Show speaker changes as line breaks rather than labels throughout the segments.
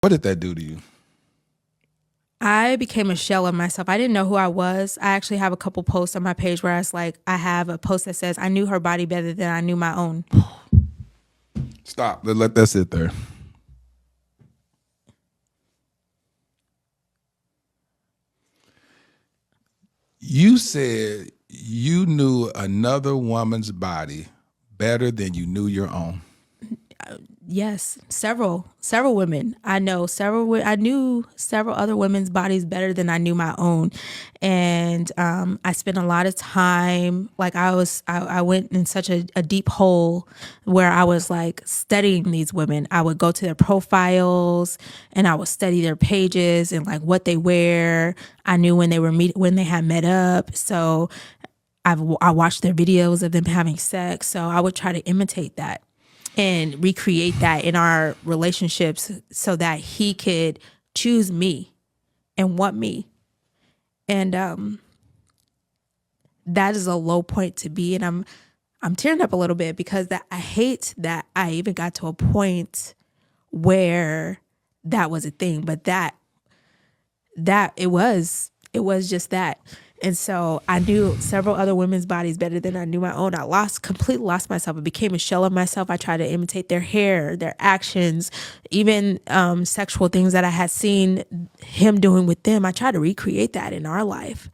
What did that do to you?
I became a shell of myself. I didn't know who I was. I actually have a couple posts on my page where I have a post that says, I knew her body better than I knew my own.
Stop. Let that sit there. You said you knew another woman's body better than you knew your own.
Yes, several women. I knew several other women's bodies better than I knew my own. And I spent a lot of time, like I went in such a deep hole where I was like studying these women. I would go to their profiles and I would study their pages and like what they wear. I knew when they had met up. So I watched their videos of them having sex. So I would try to imitate that and recreate that in our relationships so that he could choose me and want me. And that is a low point to be. And I'm tearing up a little bit because I hate that I even got to a point where that was a thing, but that it was just that. And so I knew several other women's bodies better than I knew my own. I completely lost myself. I became a shell of myself. I tried to imitate their hair, their actions, even sexual things that I had seen him doing with them. I tried to recreate that in our life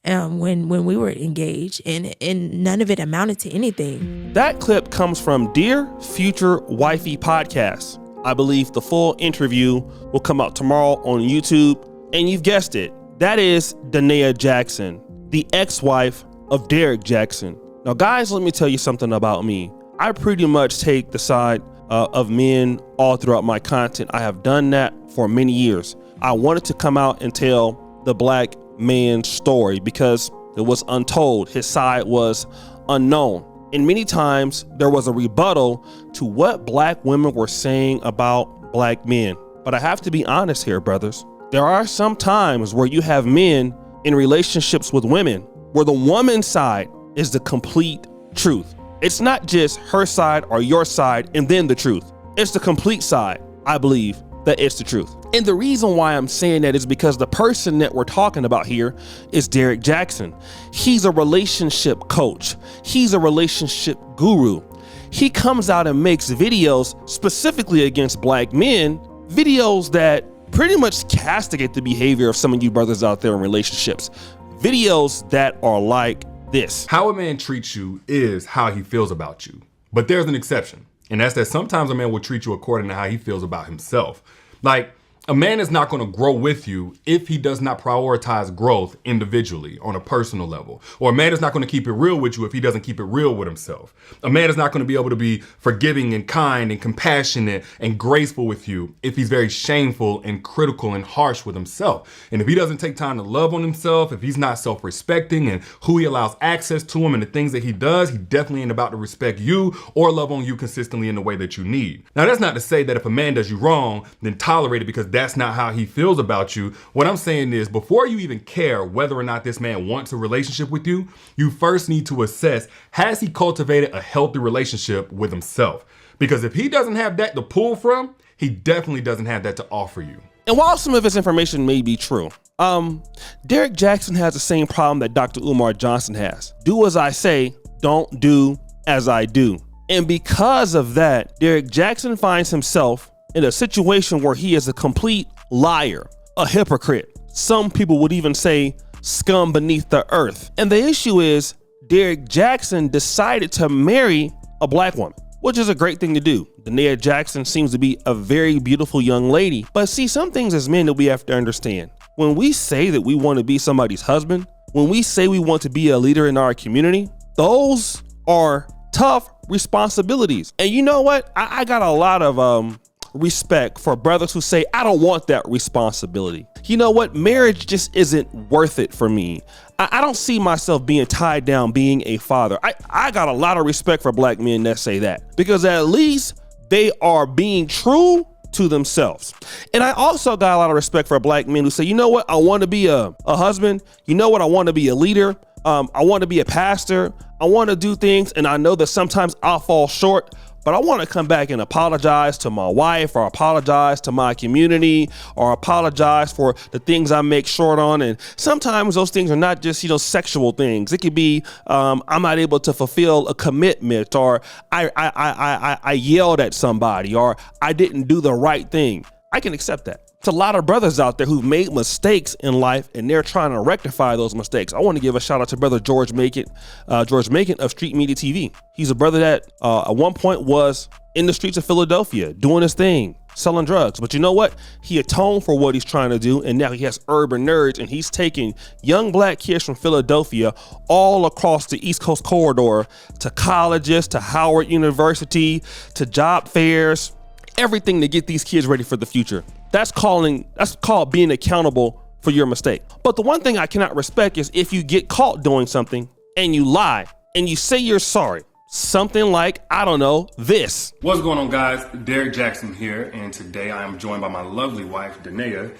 when we were engaged, and none of it amounted to anything.
That clip comes from Dear Future Wifey Podcast. I believe the full interview will come out tomorrow on YouTube. And you've guessed it. That is Danae Jaxn, the ex-wife of Derrick Jaxn. Now, guys, let me tell you something about me. I pretty much take the side of men all throughout my content. I have done that for many years. I wanted to come out and tell the black man's story because it was untold. His side was unknown. And many times there was a rebuttal to what black women were saying about black men. But I have to be honest here, brothers. There are some times where you have men in relationships with women where the woman's side is the complete truth. It's not just her side or your side and then the truth. It's the complete side, I believe, that it's the truth. And the reason why I'm saying that is because the person that we're talking about here is Derrick Jaxn. He's a relationship coach. He's a relationship guru. He comes out and makes videos specifically against black men, videos that pretty much castigate the behavior of some of you brothers out there in relationships. Videos that are like this.
How a man treats you is how he feels about you. But there's an exception. And that's that sometimes a man will treat you according to how he feels about himself. Like, a man is not going to grow with you if he does not prioritize growth individually on a personal level. Or a man is not going to keep it real with you if he doesn't keep it real with himself. A man is not going to be able to be forgiving and kind and compassionate and graceful with you if he's very shameful and critical and harsh with himself. And if he doesn't take time to love on himself, if he's not self-respecting and who he allows access to him and the things that he does, he definitely ain't about to respect you or love on you consistently in the way that you need. Now, that's not to say that if a man does you wrong, then tolerate it because that's not how he feels about you. What I'm saying is, before you even care whether or not this man wants a relationship with you, you first need to assess, has he cultivated a healthy relationship with himself? Because if he doesn't have that to pull from, he definitely doesn't have that to offer you.
And while some of his information may be true, Derrick Jaxn has the same problem that Dr. Umar Johnson has. Do as I say, don't do as I do. And because of that, Derrick Jaxn finds himself in a situation where he is a complete liar, a hypocrite. Some people would even say scum beneath the earth. And the issue is Derrick Jaxn decided to marry a black woman, which is a great thing to do. Danae Jaxn seems to be a very beautiful young lady. But see, some things as men that we have to understand. When we say that we want to be somebody's husband, when we say we want to be a leader in our community, those are tough responsibilities. And you know what? I got a lot of respect for brothers who say, I don't want that responsibility. You know what? Marriage just isn't worth it for me. I don't see myself being tied down being a father. I got a lot of respect for black men that say that, because at least they are being true to themselves. And I also got a lot of respect for black men who say, you know what? I want to be a husband. You know what? I want to be a leader. I want to be a pastor. I want to do things. And I know that sometimes I'll fall short, but I want to come back and apologize to my wife, or apologize to my community, or apologize for the things I make short on. And sometimes those things are not just, sexual things. It could be I'm not able to fulfill a commitment, or I yelled at somebody, or I didn't do the right thing. I can accept that. It's a lot of brothers out there who've made mistakes in life, and they're trying to rectify those mistakes. I want to give a shout out to brother George Macon of Street Media TV. He's a brother that at one point was in the streets of Philadelphia doing his thing, selling drugs. But you know what? He atoned for what he's trying to do, and now he has urban nerds, and he's taking young black kids from Philadelphia all across the East Coast corridor to colleges, to Howard University, to job fairs, everything to get these kids ready for the future. That's called being accountable for your mistake. But the one thing I cannot respect is if you get caught doing something and you lie and you say you're sorry. Something like, I don't know, this.
What's going on, guys? Derrick Jaxn here, and today I am joined by my lovely wife, Danae,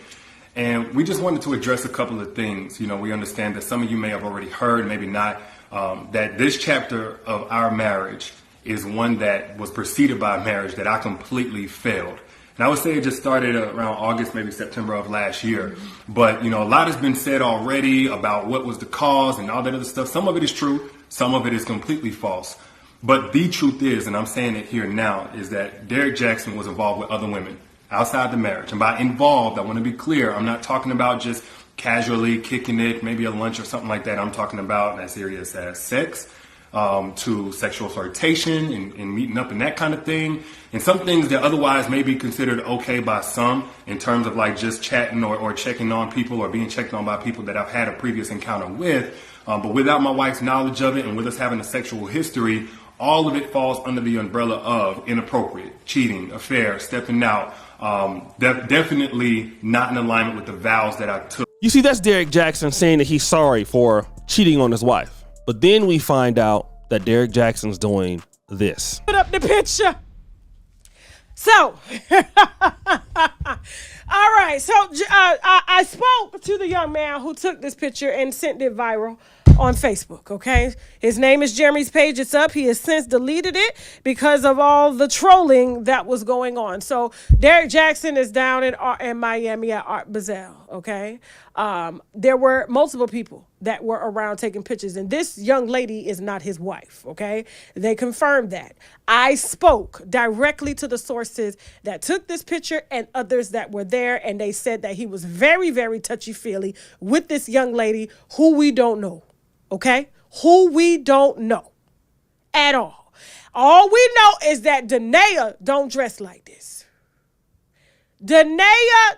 and we just wanted to address a couple of things. We understand that some of you may have already heard, maybe not, that this chapter of our marriage is one that was preceded by a marriage that I completely failed. And I would say it just started around August, maybe September of last year. But, a lot has been said already about what was the cause and all that other stuff. Some of it is true. Some of it is completely false. But the truth is, and I'm saying it here now, is that Derrick Jaxn was involved with other women outside the marriage. And by involved, I want to be clear. I'm not talking about just casually kicking it, maybe a lunch or something like that. I'm talking about as serious as sex, to sexual flirtation and meeting up and that kind of thing. And some things that otherwise may be considered okay by some in terms of like just chatting or checking on people or being checked on by people that I've had a previous encounter with. But without my wife's knowledge of it and with us having a sexual history, all of it falls under the umbrella of inappropriate, cheating, affair, stepping out. Definitely not in alignment with the vows that I took.
You see, that's Derrick Jaxn saying that he's sorry for cheating on his wife. But then we find out that Derrick Jaxn's doing this.
Put up the picture. So, all right. So I spoke to the young man who took this picture and sent it viral on Facebook, okay? His name is Jeremy's page. It's up. He has since deleted it because of all the trolling that was going on. So Derrick Jaxn is down in Miami at Art Basel, okay? There were multiple people that were around taking pictures, and this young lady is not his wife, okay? They confirmed that. I spoke directly to the sources that took this picture and others that were there, and they said that he was very, very touchy-feely with this young lady who we don't know, okay? Who we don't know at all. All we know is that Danae don't dress like this. Danae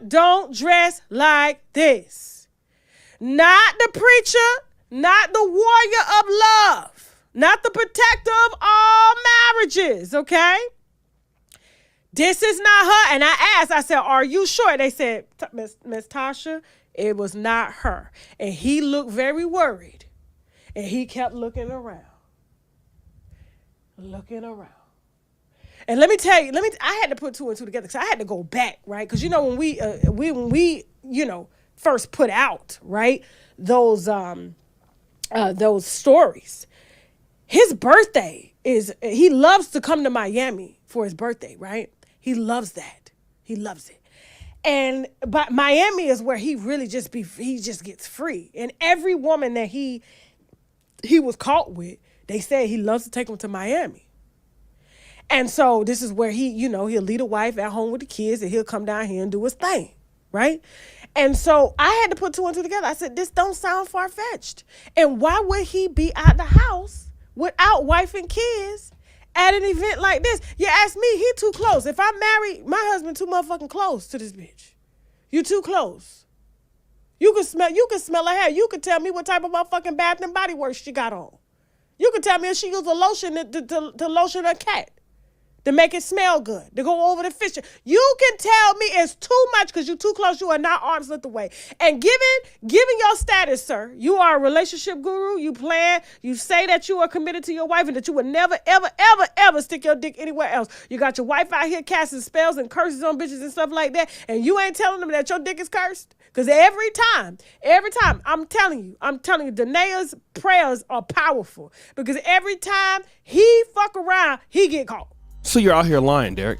don't dress like this. Not the preacher, not the warrior of love, not the protector of all marriages, okay? This is not her. And I asked, I said, are you sure? They said, Miss Tasha, it was not her. And he looked very worried. And he kept looking around. And let me tell you, I had to put two and two together because I had to go back, right? Because, when we first put out, right, those stories, his birthday he loves to come to Miami for his birthday, right? He loves that. He loves it. But Miami is where he really he just gets free. And every woman that he was caught with, they say he loves to take them to Miami. And so this is where he'll leave a wife at home with the kids and he'll come down here and do his thing, right? And so I had to put two and two together. I said, this don't sound far-fetched. And why would he be out the house without wife and kids at an event like this? You ask me, he too close. If I marry my husband too motherfucking close to this bitch. You too close. You can smell her hair. You can tell me what type of motherfucking Bath and Body Works she got on. You can tell me if she used a lotion to lotion her cat, to make it smell good, to go over the fish. You can tell me it's too much because you're too close. You are not arm's length away. And given your status, sir, you are a relationship guru. You say that you are committed to your wife and that you would never, ever, ever, ever stick your dick anywhere else. You got your wife out here casting spells and curses on bitches and stuff like that, and you ain't telling them that your dick is cursed. Because every time, I'm telling you, Danae's prayers are powerful. Because every time he fuck around, he get caught.
So you're out here lying, Derrick.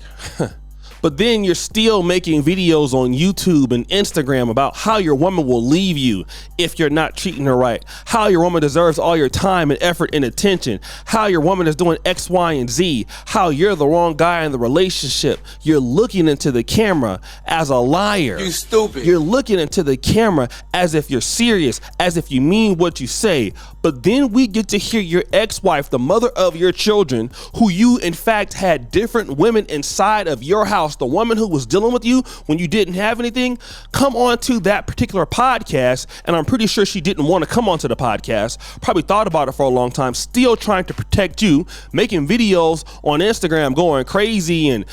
But then you're still making videos on YouTube and Instagram about how your woman will leave you if you're not treating her right, how your woman deserves all your time and effort and attention, how your woman is doing X, Y, and Z, how you're the wrong guy in the relationship. You're looking into the camera as a liar.
You stupid.
You're looking into the camera as if you're serious, as if you mean what you say. But then we get to hear your ex-wife, the mother of your children, who you in fact had different women inside of your house, the woman who was dealing with you when you didn't have anything, come on to that particular podcast. And I'm pretty sure she didn't want to come onto the podcast, probably thought about it for a long time, still trying to protect you, making videos on Instagram going crazy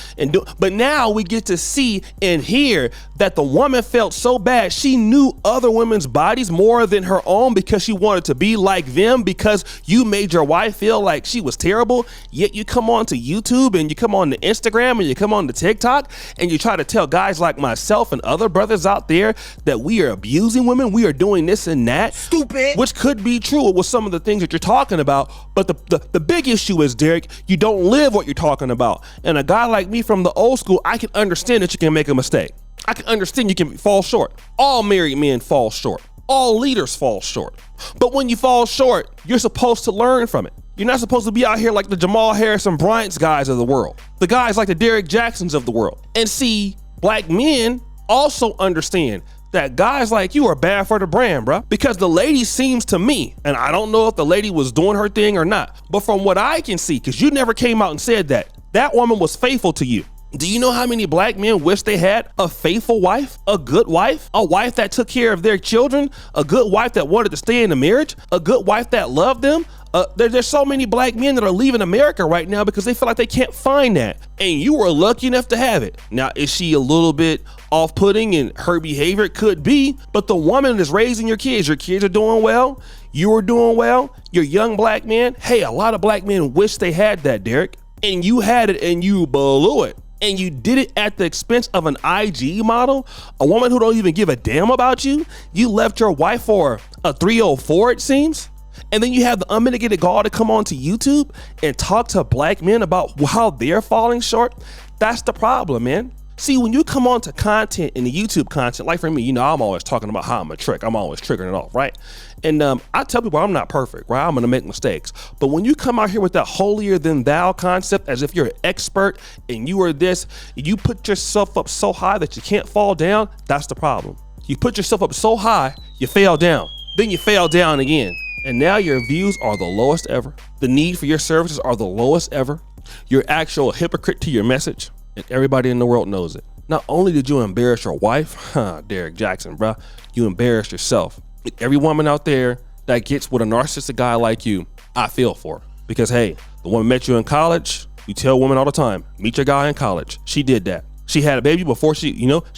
but now we get to see and hear that the woman felt so bad. She knew other women's bodies more than her own because she wanted to be like them, because you made your wife feel like she was terrible. Yet you come on to YouTube and you come on to Instagram and you come on to TikTok and you try to tell guys like myself and other brothers out there that we are abusing women, we are doing this and that.
Stupid.
Which could be true with some of the things that you're talking about. But the big issue is, Derrick, you don't live what you're talking about. And a guy like me from the old school, I can understand that you can make a mistake. I can understand you can fall short. All married men fall short. All leaders fall short. But when you fall short, you're supposed to learn from it. You're not supposed to be out here like the Jamal Harrison Bryant's guys of the world, the guys like the Derrick Jaxns of the world. And see, black men also understand that guys like you are bad for the brand, bro. Because the lady seems to me, and I don't know if the lady was doing her thing or not, but from what I can see, because you never came out and said that woman was faithful to you. Do you know how many black men wish they had a faithful wife, a good wife, a wife that took care of their children, a good wife that wanted to stay in the marriage, a good wife that loved them? There's so many black men that are leaving America right now because they feel like they can't find that. And you were lucky enough to have it. Now, is she a little bit off-putting in her behavior? It could be, but the woman is raising your kids are doing well. You are doing well. You're young black men. Hey, a lot of black men wish they had that, Derrick. And you had it and you blew it. And you did it at the expense of an IG model, a woman who don't even give a damn about you. You left your wife for a 304, it seems. And then you have the unmitigated gall to come onto YouTube and talk to black men about how they're falling short. That's the problem, man. See, when you come onto content in the YouTube content, like for me, you know, I'm always talking about how I'm a trick. I'm always triggering it off, right? And I tell people I'm not perfect, right? I'm gonna make mistakes. But when you come out here with that holier than thou concept, as if you're an expert and you are this, you put yourself up so high that you can't fall down, that's the problem. You put yourself up so high, you fail down. Then you fail down again. And now your views are the lowest ever. The need for your services are the lowest ever. You're actual hypocrite to your message, and everybody in the world knows it. Not only did you embarrass your wife, Derrick Jaxn, bro, you embarrassed yourself. Every woman out there that gets with a narcissistic guy like you, I feel for. Because hey, the woman met you in college. You tell women all the time, meet your guy in college. She did that. She had a baby before she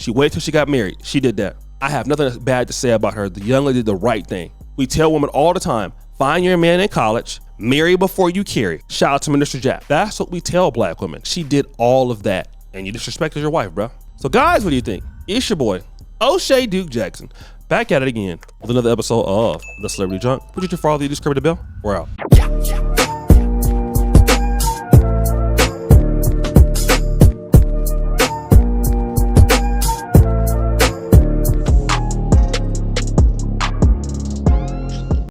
waited till she got married. She did that. I have nothing bad to say about her. The young lady did the right thing. We tell women all the time, find your man in college, marry before you carry. Shout out to Minister Jack. That's what we tell black women. She did all of that. And you disrespected your wife, bro. So guys, what do you think? It's your boy, O'Shea Duke Jackson, back at it again with another episode of The Celebrity Junk. Would you follow the subscribe to the bell? We're out.